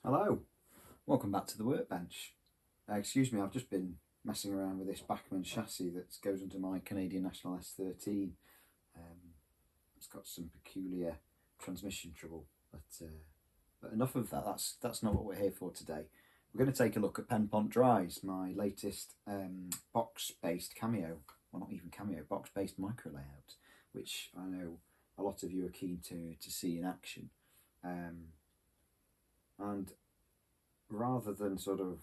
Hello, welcome back to the workbench. Excuse me, I've just been messing around with this Bachmann chassis that goes into my Canadian National S13. It's got some peculiar transmission trouble, but enough of that. That's not what we're here for today. We're going to take a look at Penpont Dries, my latest box-based cameo, well not even cameo, box-based micro layout, which I know a lot of you are keen to see in action. And rather than sort of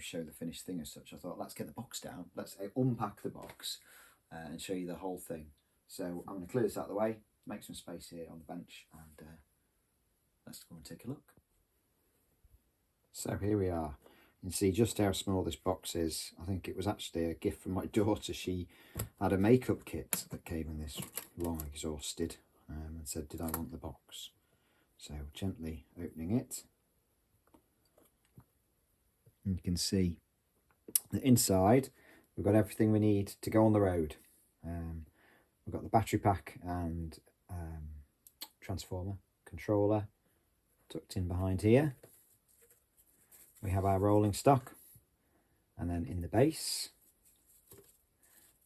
show the finished thing as such, I thought let's get the box down, let's unpack the box and show you the whole thing. So I'm going to clear this out of the way, make some space here on the bench, and let's go and take a look. So here we are. You can see just how small this box is. I think it was actually a gift from my daughter. She had a makeup kit that came in this long exhausted and said, did I want the box? So gently opening it, and you can see that inside we've got everything we need to go on the road. We've got the battery pack and transformer controller tucked in behind here. We have our rolling stock, and then in the base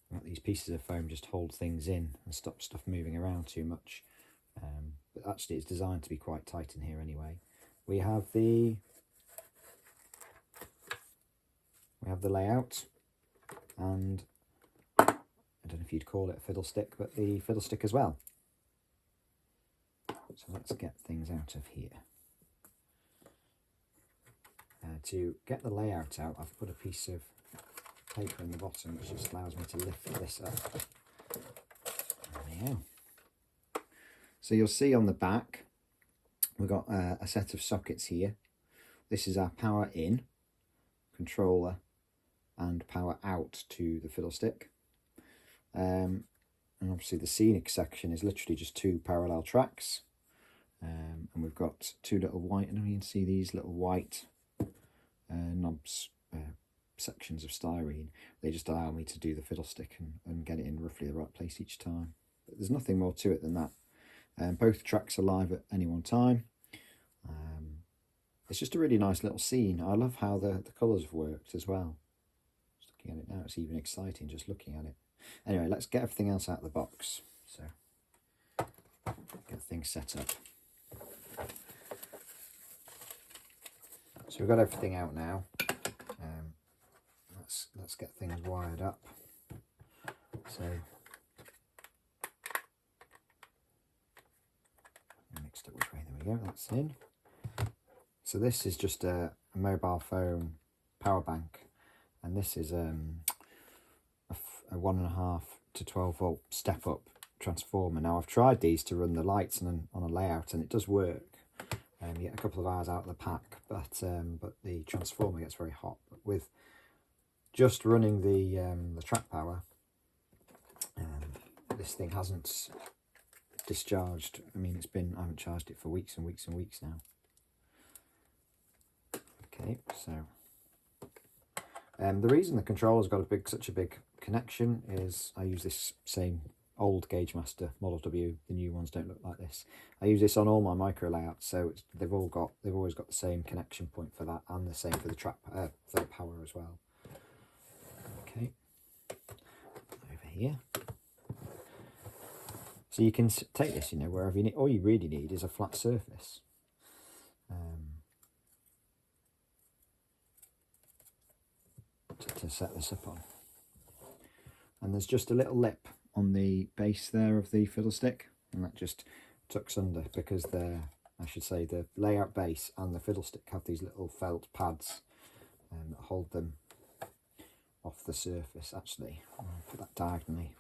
we've got these pieces of foam just hold things in and stop stuff moving around too much. But actually it's designed to be quite tight in here anyway. We have the layout, and I don't know if you'd call it a fiddle stick, but the fiddle stick as well. So let's get things out of here. To get the layout out, I've put a piece of paper in the bottom which just allows me to lift this up. There we go. So you'll see on the back we've got a set of sockets here. This is our power in, controller and power out to the fiddle stick. And obviously the scenic section is literally just two parallel tracks. And we've got two little white, and you can see these little white knobs, sections of styrene. They just allow me to do the fiddle stick and get it in roughly the right place each time. But there's nothing more to it than that. Both tracks are live at any one time. It's just a really nice little scene. I love how the colours have worked as well. Just looking at it now, it's even exciting just looking at it. Anyway, let's get everything else out of the box. So, get things set up. So we've got everything out now. Let's get things wired up. So mixed up which way, there we go, that's in. So this is just a mobile phone power bank, and this is a 1.5 to 12 volt step up transformer. Now I've tried these to run the lights on a layout, and it does work. You get a couple of hours out of the pack, but the transformer gets very hot. But with just running the track power, this thing hasn't discharged. I mean, I haven't charged it for weeks and weeks and weeks now. Okay, so the reason the controller's got such a big connection is I use this same old Gauge Master Model W. The new ones don't look like this. I use this on all my micro layouts, so they've always got the same connection point for that, and the same for the track for the power as well. Okay, over here. So you can take this, wherever you need. All you really need is a flat surface. To set this up on. And there's just a little lip on the base there of the fiddle stick, and that just tucks under because the layout base and the fiddle stick have these little felt pads that hold them off the surface. Actually, I'll put that diagonally.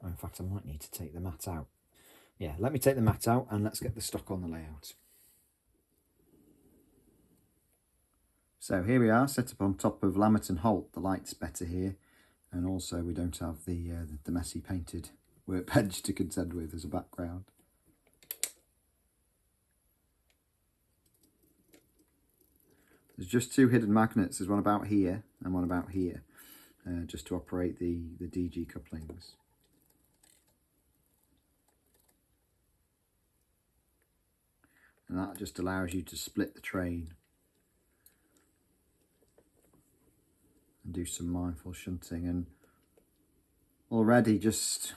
In fact, I might need to take the mat out. Yeah, let me take the mat out and let's get the stock on the layout. So here we are, set up on top of Lammerton Holt. The light's better here, and also we don't have the messy painted workbench to contend with as a background. There's just two hidden magnets. There's one about here and one about here, just to operate the DG couplings. and that just allows you to split the train and do some mindful shunting. And already just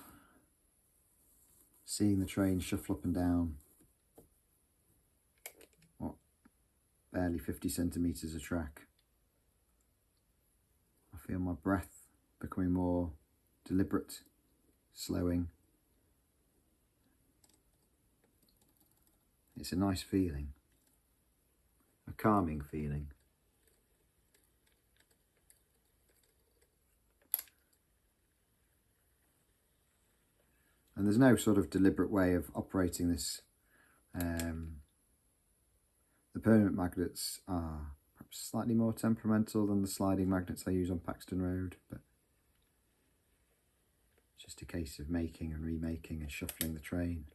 seeing the train shuffle up and down, what, barely 50 centimetres a track. I feel my breath becoming more deliberate, slowing. It's a nice feeling, a calming feeling. And there's no sort of deliberate way of operating this. The permanent magnets are perhaps slightly more temperamental than the sliding magnets I use on Paxton Road, but it's just a case of making and remaking and shuffling the train.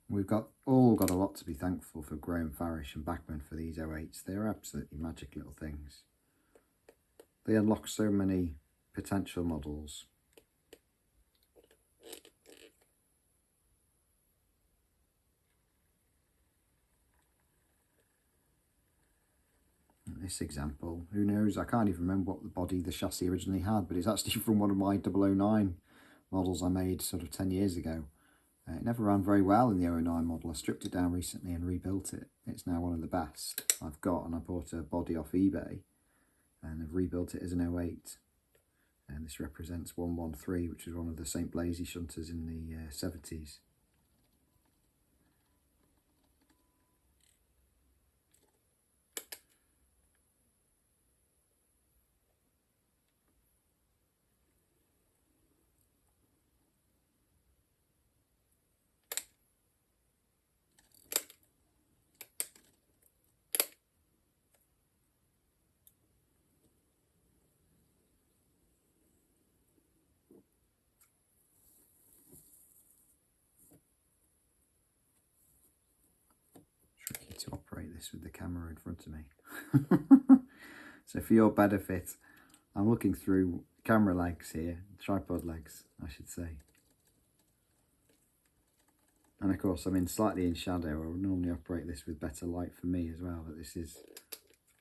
We've all got a lot to be thankful for Graham Farish and Bachman for these 08s. They're absolutely magic little things. They unlock so many potential models. This example, who knows, I can't even remember what the body the chassis originally had, but it's actually from one of my 009 models I made sort of 10 years ago. It never ran very well in the 09 model. I stripped it down recently and rebuilt it. It's now one of the best I've got, and I bought a body off eBay and I've rebuilt it as an 08. And this represents 113, which is one of the St. Blaise shunters in the 70s. Tricky to operate this with the camera in front of me. So for your benefit, I'm looking through camera legs here, tripod legs, I should say. And of course, I'm slightly in shadow. I would normally operate this with better light for me as well, but this is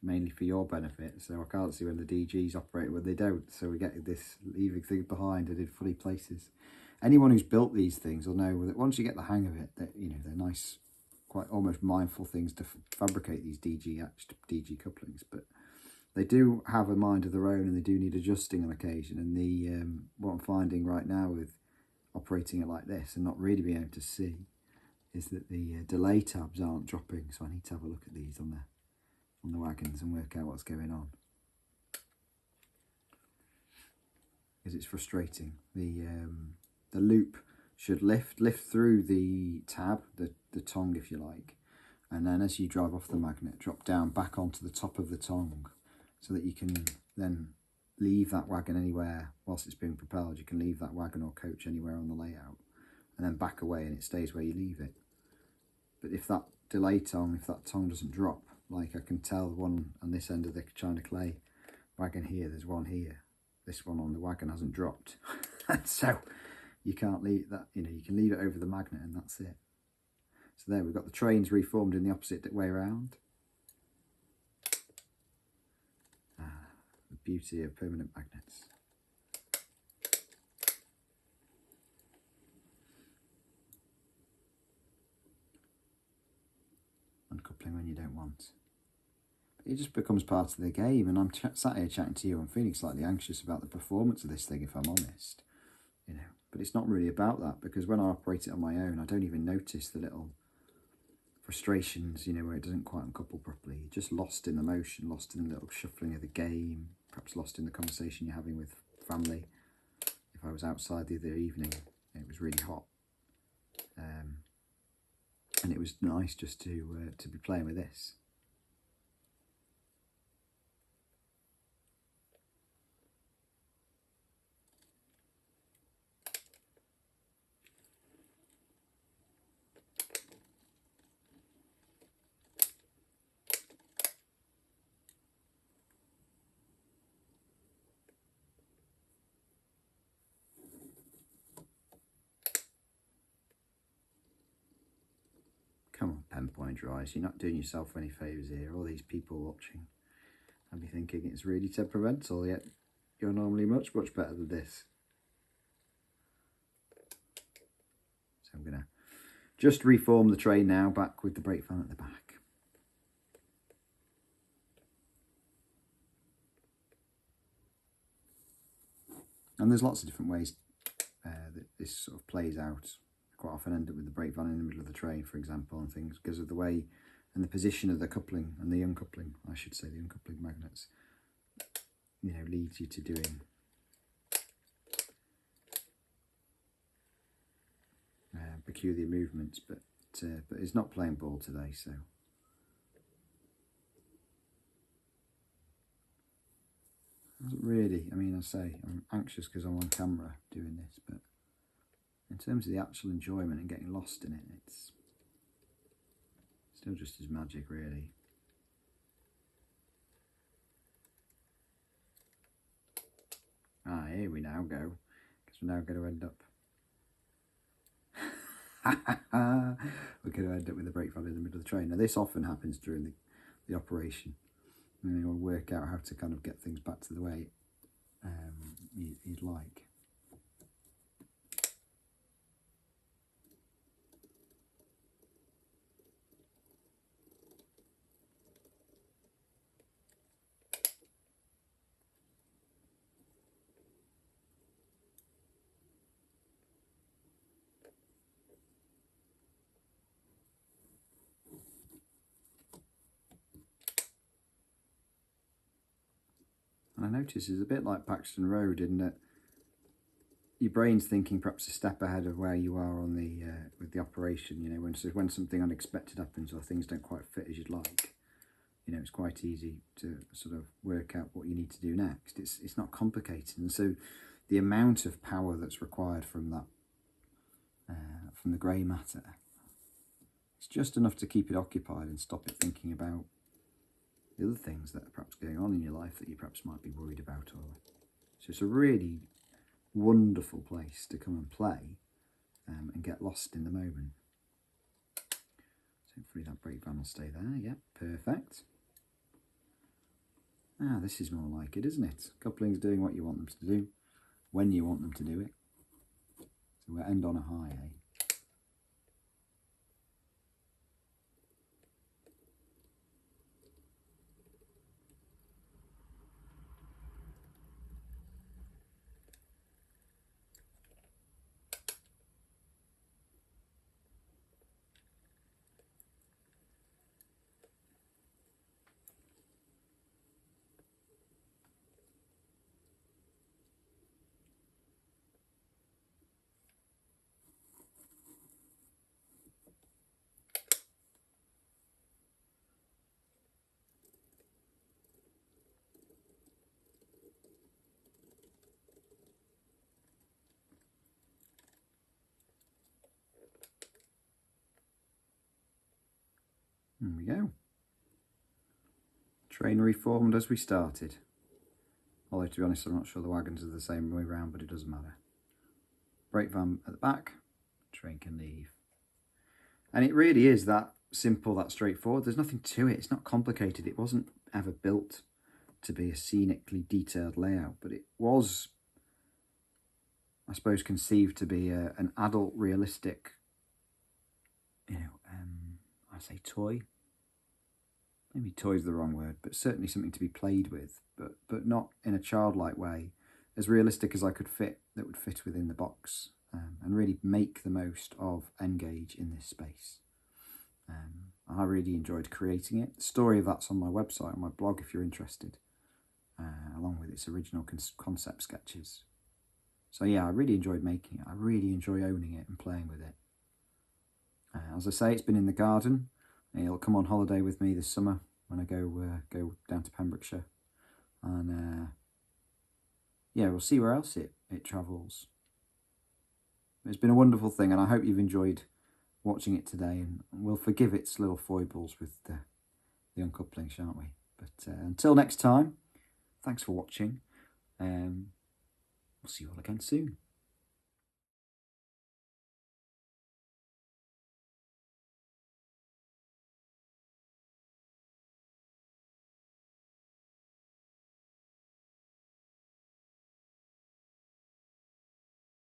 mainly for your benefit. So I can't see when the DGs operate when they don't. So we get this leaving thing behind and in funny places. Anyone who's built these things will know that once you get the hang of it, that they're nice, quite almost mindful things to fabricate these DG couplings, but they do have a mind of their own and they do need adjusting on occasion. And what I'm finding right now with operating it like this and not really being able to see is that the delay tabs aren't dropping. So I need to have a look at these on the wagons and work out what's going on, because it's frustrating. The loop should lift through the tab, the tongue if you like, and then as you drive off the magnet, drop down back onto the top of the tongue, so that you can then leave that wagon anywhere whilst it's being propelled. You can leave that wagon or coach anywhere on the layout and then back away and it stays where you leave it. But if that if that tongue doesn't drop, like I can tell the one on this end of the China Clay wagon here, there's one here. This one on the wagon hasn't dropped. So you can't leave that, you can leave it over the magnet and that's it. So there, we've got the trains reformed in the opposite way around. The beauty of permanent magnets. Uncoupling when you don't want. But it just becomes part of the game, and I'm sat here chatting to you. I'm feeling slightly anxious about the performance of this thing, if I'm honest. But it's not really about that, because when I operate it on my own, I don't even notice the little frustrations, where it doesn't quite uncouple properly. You're just lost in the motion, lost in the little shuffling of the game, perhaps lost in the conversation you're having with family. If I was outside the other evening, it was really hot. and it was nice just to be playing with this. Come on, Penpont Dries, you're not doing yourself any favours here. All these people watching and be thinking it's really temperamental, yet you're normally much, much better than this. So I'm going to just reform the tray now, back with the brake fan at the back. And there's lots of different ways that this sort of plays out. Quite often end up with the brake van in the middle of the tray, for example, and things, because of the way and the position of the coupling and the uncoupling, I should say, the uncoupling magnets, you know, leads you to doing peculiar movements, but it's not playing ball today, so. Doesn't really, I mean, I say I'm anxious because I'm on camera doing this, but in terms of the actual enjoyment and getting lost in it, it's still just as magic, really. Ah, here we now go, because we're now going to end up we're going to end up with the brake van in the middle of the train. Now this often happens during the operation, and you'll work out how to kind of get things back to the way you'd like. And I notice it's a bit like Paxton Road in that your brain's thinking perhaps a step ahead of where you are on the with the operation. You know, when something unexpected happens or things don't quite fit as you'd like, you know, it's quite easy to sort of work out what you need to do next. It's not complicated, and so the amount of power that's required from that from the grey matter, it's just enough to keep it occupied and stop it thinking about the other things that are perhaps going on in your life that you perhaps might be worried about. So it's a really wonderful place to come and play and get lost in the moment. So hopefully that brake van will stay there. Yep, perfect. Ah, this is more like it, isn't it? Coupling's doing what you want them to do, when you want them to do it. So we'll end on a high, eh? There we go. Train reformed as we started. Although, to be honest, I'm not sure the wagons are the same way round, but it doesn't matter. Brake van at the back, train can leave. And it really is that simple, that straightforward. There's nothing to it. It's not complicated. It wasn't ever built to be a scenically detailed layout, but it was, I suppose, conceived to be an adult, realistic, you know, I say toy. Maybe toy's the wrong word, but certainly something to be played with, but not in a childlike way, as realistic as I could fit, that would fit within the box, and really make the most of N-Gage in this space. I really enjoyed creating it. The story of that's on my website, on my blog, if you're interested, along with its original concept sketches. So yeah, I really enjoyed making it. I really enjoy owning it and playing with it. As I say, it's been in the garden. It'll come on holiday with me this summer when I go down to Pembrokeshire. And yeah, we'll see where else it travels. It's been a wonderful thing, and I hope you've enjoyed watching it today, and we'll forgive its little foibles with the uncoupling, shan't we? But until next time, thanks for watching. We'll see you all again soon.